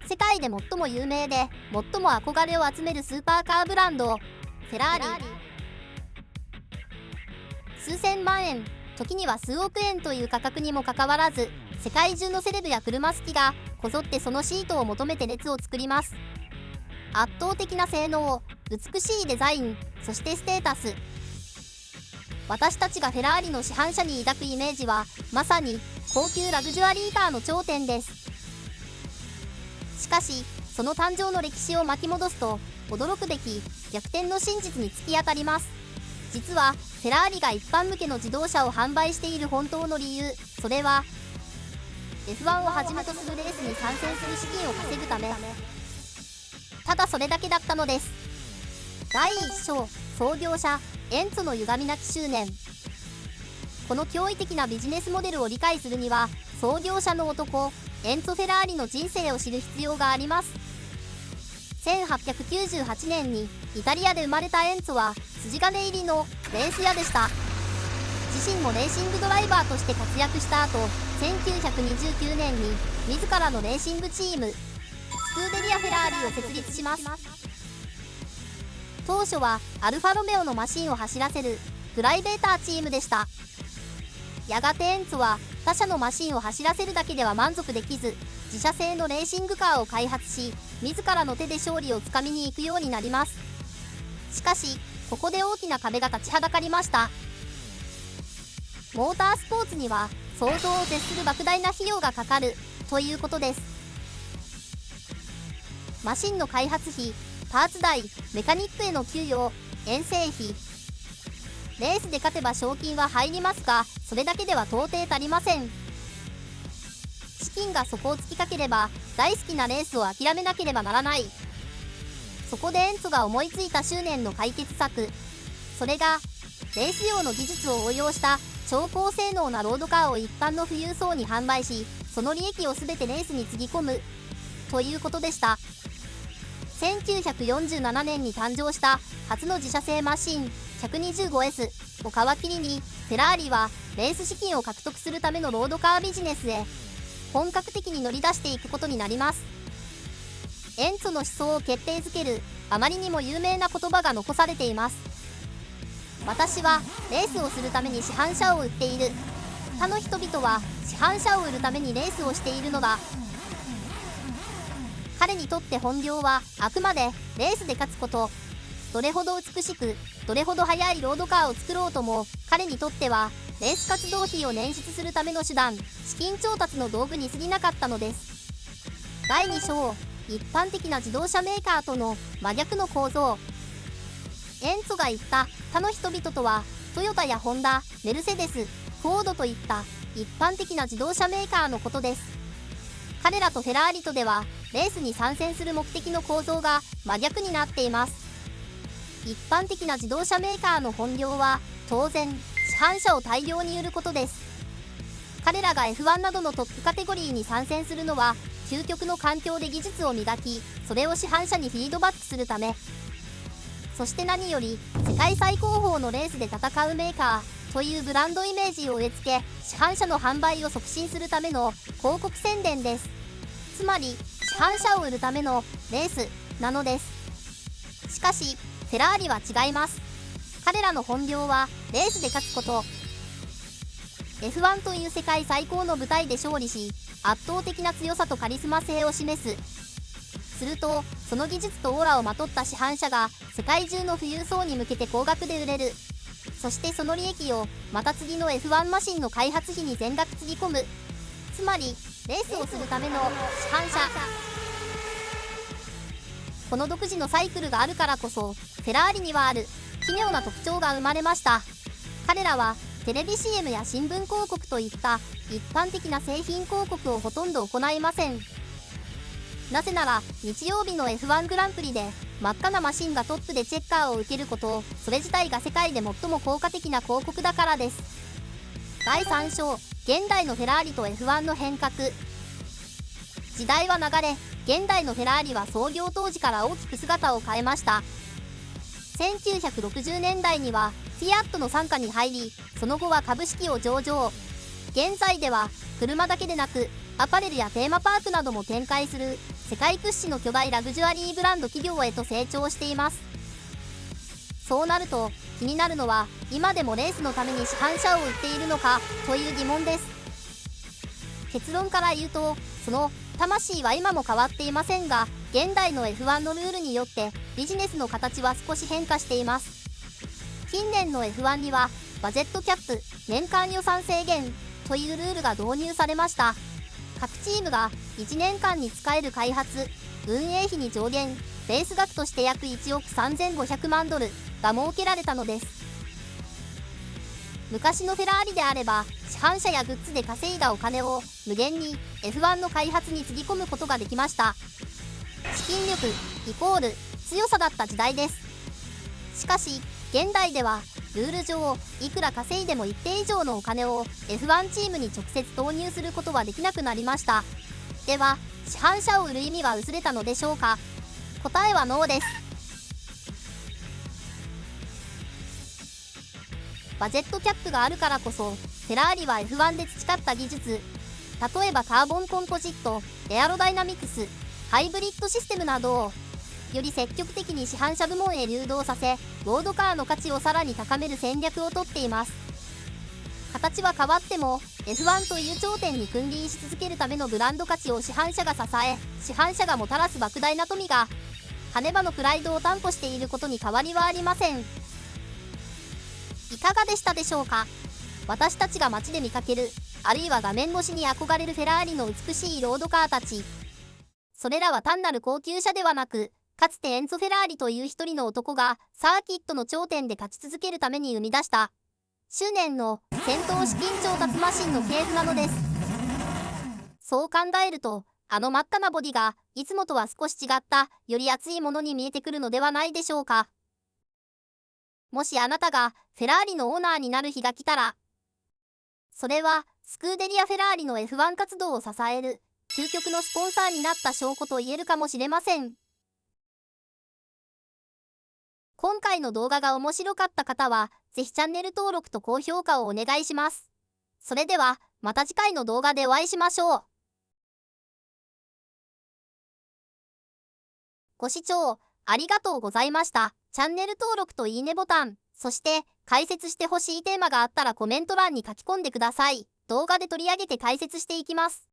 世界で最も有名で最も憧れを集めるスーパーカーブランド、フェラーリ。数千万円、時には数億円という価格にもかかわらず、世界中のセレブや車好きがこぞってそのシートを求めて列を作ります。圧倒的な性能、美しいデザイン、そしてステータス。私たちがフェラーリの市販車に抱くイメージはまさに高級ラグジュアリーカーの頂点です。しかしその誕生の歴史を巻き戻すと驚くべき逆転の真実に突き当たります。実はフェラーリが一般向けの自動車を販売している本当の理由、それは F1 をはじめとするレースに参戦する資金を稼ぐため、ただそれだけだったのです。第1章、創業者エンツォの歪みなき執念。この驚異的なビジネスモデルを理解するには創業者の男エンツォ・フェラーリの人生を知る必要があります。1898年にイタリアで生まれたエンツォは筋金入りのレース屋でした。自身もレーシングドライバーとして活躍した後、1929年に自らのレーシングチームスクーデリア・フェラーリを設立します。当初はアルファロメオのマシンを走らせるプライベーターチームでした。やがてエンツォは他社のマシンを走らせるだけでは満足できず、自社製のレーシングカーを開発し、自らの手で勝利をつかみに行くようになります。しかしここで大きな壁が立ちはだかりました。モータースポーツには想像を絶する莫大な費用がかかるということです。マシンの開発費、パーツ代、メカニックへの給与、遠征費。レースで勝てば賞金は入りますが、それだけでは到底足りません。資金が底をつきかければ大好きなレースを諦めなければならない。そこでエンツォが思いついた執念の解決策、それがレース用の技術を応用した超高性能なロードカーを一般の富裕層に販売し、その利益を全てレースにつぎ込むということでした。1947年に誕生した初の自社製マシン 125S を皮切りに、フェラーリはレース資金を獲得するためのロードカービジネスへ本格的に乗り出していくことになります。エンツォの思想を決定づけるあまりにも有名な言葉が残されています。私はレースをするために市販車を売っている。他の人々は市販車を売るためにレースをしているのだ。彼にとって本業はあくまでレースで勝つこと。どれほど美しく、どれほど速いロードカーを作ろうとも、彼にとってはレース活動費を捻出するための手段、資金調達の道具に過ぎなかったのです。第2章、一般的な自動車メーカーとの真逆の構造。エンツォが言った他の人々とは、トヨタやホンダ、メルセデス、フォードといった一般的な自動車メーカーのことです。彼らとフェラーリとではレースに参戦する目的の構造が真逆になっています。一般的な自動車メーカーの本業は当然市販車を大量に売ることです。彼らが F1 などのトップカテゴリーに参戦するのは究極の環境で技術を磨き、それを市販車にフィードバックするため。そして何より世界最高峰のレースで戦うメーカーというブランドイメージを植え付け、市販車の販売を促進するための広告宣伝です。つまり市販車を売るためのレースなのです。しかしフェラーリは違います。彼らの本業はレースで勝つこと。 F1 という世界最高の舞台で勝利し、圧倒的な強さとカリスマ性を示す。するとその技術とオーラをまとった市販車が世界中の富裕層に向けて高額で売れる。そしてその利益をまた次の F1 マシンの開発費に全額つぎ込む。つまりレースをするための市販車。この独自のサイクルがあるからこそ、フェラーリにはある奇妙な特徴が生まれました。彼らはテレビ CM や新聞広告といった一般的な製品広告をほとんど行いません。なぜなら日曜日の F1 グランプリで真っ赤なマシンがトップでチェッカーを受けることを、それ自体が世界で最も効果的な広告だからです。第3章、現代のフェラーリと F1 の変革。時代は流れ、現代のフェラーリは創業当時から大きく姿を変えました。1960年代にはフィアットの傘下に入り、その後は株式を上場。現在では車だけでなくアパレルやテーマパークなども展開する世界屈指の巨大ラグジュアリーブランド企業へと成長しています。そうなると気になるのは、今でもレースのために市販車を売っているのかという疑問です。結論から言うと、その魂は今も変わっていませんが、現代の F1 のルールによってビジネスの形は少し変化しています。近年の F1 にはバジェットキャップ、年間予算制限というルールが導入されました。各チームが1年間に使える開発・運営費に上限、ベース額として約1億3500万ドルが設けられたのです。昔のフェラーリであれば、市販車やグッズで稼いだお金を無限に F1 の開発につぎ込むことができました。資金力イコール強さだった時代です。しかし現代ではルール上、いくら稼いでも一定以上のお金を F1 チームに直接投入することはできなくなりました。では市販車を売る意味は薄れたのでしょうか。答えはノーです。バジェットキャップがあるからこそ、フェラーリは F1 で培った技術、例えばカーボンコンポジット、エアロダイナミクス、ハイブリッドシステムなどをより積極的に市販車部門へ流動させ、ロードカーの価値をさらに高める戦略をとっています。形は変わっても F1 という頂点に君臨し続けるためのブランド価値を市販車が支え、市販車がもたらす莫大な富が跳ね場のプライドを担保していることに変わりはありません。いかがでしたでしょうか。私たちが街で見かける、あるいは画面越しに憧れるフェラーリの美しいロードカーたち。それらは単なる高級車ではなく、かつてエンツォ・フェラーリという一人の男がサーキットの頂点で勝ち続けるために生み出した執念の戦闘資金調達マシンの系譜なのです。そう考えると、あの真っ赤なボディがいつもとは少し違ったより熱いものに見えてくるのではないでしょうか。もしあなたがフェラーリのオーナーになる日が来たら、それはスクーデリア・フェラーリの F1 活動を支える究極のスポンサーになった証拠と言えるかもしれません。今回の動画が面白かった方は、ぜひチャンネル登録と高評価をお願いします。それでは、また次回の動画でお会いしましょう。ご視聴ありがとうございました。チャンネル登録といいねボタン、そして解説してほしいテーマがあったらコメント欄に書き込んでください。動画で取り上げて解説していきます。